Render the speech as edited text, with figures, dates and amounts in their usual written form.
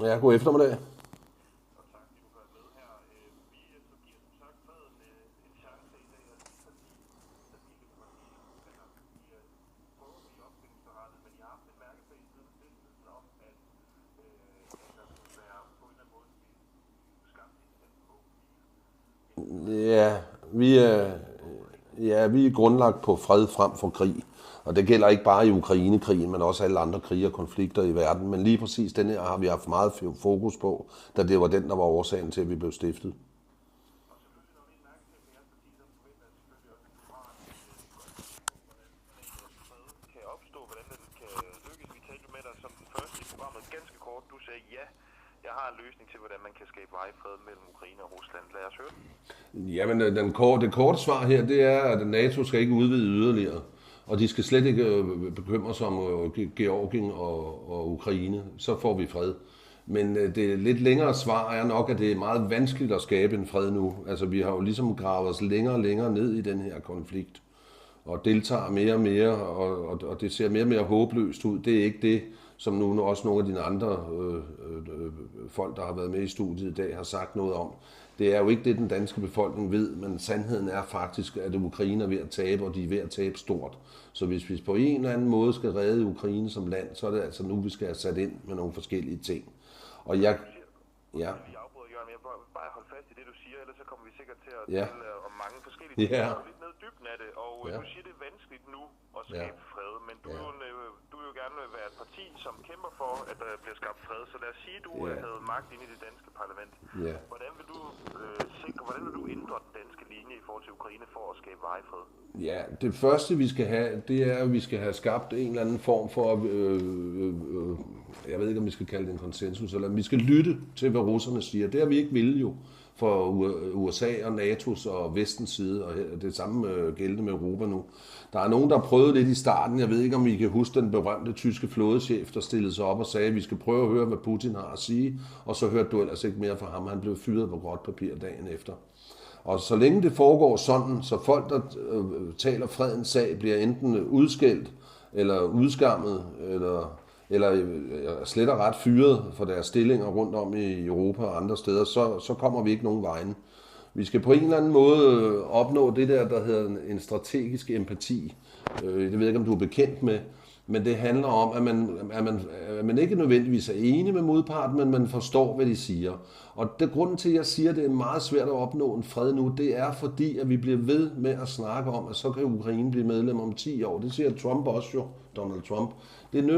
Ja, god eftermiddag. Og tak, fordi du kan være med her. Vi så giver som sagt freden en chance i dag, og lige fordi, I prøver at blive opstillingsberettet, men I har haft en mærkesag siden stiftelsen om, at der skulle være på en eller anden måde skabt en våbenhvile. Ja, vi er, vi er grundlagt på fred frem for krig. Og det gælder ikke bare i Ukrainekrigen, men også alle andre krige og konflikter i verden. Men lige præcis den her har vi haft meget fokus på, da det var den, der var årsagen til, at vi blev stiftet. Og selvfølgelig, når det er en mærkesag for jeres parti, så forventer jeg selvfølgelig også, at du har et godt bud på, hvordan fred kan opstå, hvordan den kan lykkes. Vi talte med dig som den første i programmet ganske kort. Du sagde, ja, jeg har en løsning til, hvordan man kan skabe varig fred mellem Ukraine og Rusland. Lad os høre. Jamen, det korte svar her, det er, at NATO skal ikke udvide yderligere. Og de skal slet ikke bekymre sig om Georgien og Ukraine. Så får vi fred. Men det lidt længere svar er nok, at det er meget vanskeligt at skabe en fred nu. Altså, vi har jo ligesom gravet os længere og længere ned i den her konflikt. Og deltager mere og mere, og det ser mere og mere håbløst ud. Det er ikke det, som nu også nogle af dine andre folk, der har været med i studiet i dag, har sagt noget om. Det er jo ikke det, den danske befolkning ved, men sandheden er faktisk, at Ukraine er ved at tabe, og de er ved at tabe stort. Så hvis vi på en eller anden måde skal redde Ukraine som land, så er det altså nu, vi skal have sat ind med nogle forskellige ting. Og jeg... Ja. Vi afbryder, Jørgen, men jeg vil bare holde fast i det, du siger, ellers så kommer vi sikkert til at Ja. tale om mange forskellige ting. Ja. Du er lidt ned i dybden af det, og Ja. du siger, det er vanskeligt nu at skabe fred, men du vil jo gerne være et parti, som kæmper for, at der bliver skabt fred. Så lad os sige, at du havde magt inde i det danske parlament. Ja. Hvordan vil du sikre, hvordan vil du ændre den danske linje i forhold til Ukraine for at skabe varig fred? Ja, det første vi skal have, det er, at vi skal have skabt en eller anden form for, jeg ved ikke om vi skal kalde det en konsensus, eller vi skal lytte til, hvad russerne siger. Det har vi ikke ville jo for USA og NATO's og Vestens side, og det samme gældende med Europa nu. Der er nogen, der prøvede lidt i starten, jeg ved ikke om I kan huske den berømte tyske flådechef, der stillede sig op og sagde, at vi skal prøve at høre, hvad Putin har at sige, og så hørte du ellers ikke mere fra ham. Han blev fyret på gråt papir dagen efter. Og så længe det foregår sådan, så folk, der taler fredens sag, bliver enten udskældt, eller udskammet, eller slet og ret fyret for deres stillinger rundt om i Europa og andre steder, så kommer vi ikke nogen vejen. Vi skal på en eller anden måde opnå det der hedder en strategisk empati. Det ved jeg ikke, om du er bekendt med, men det handler om, at man ikke nødvendigvis er enig med modparten, men man forstår, hvad de siger. Og det grunden til, at jeg siger, at det er meget svært at opnå en fred nu, det er fordi, at vi bliver ved med at snakke om, at så kan Ukraine blive medlem om 10 år. Det siger Trump også jo, Donald Trump. Det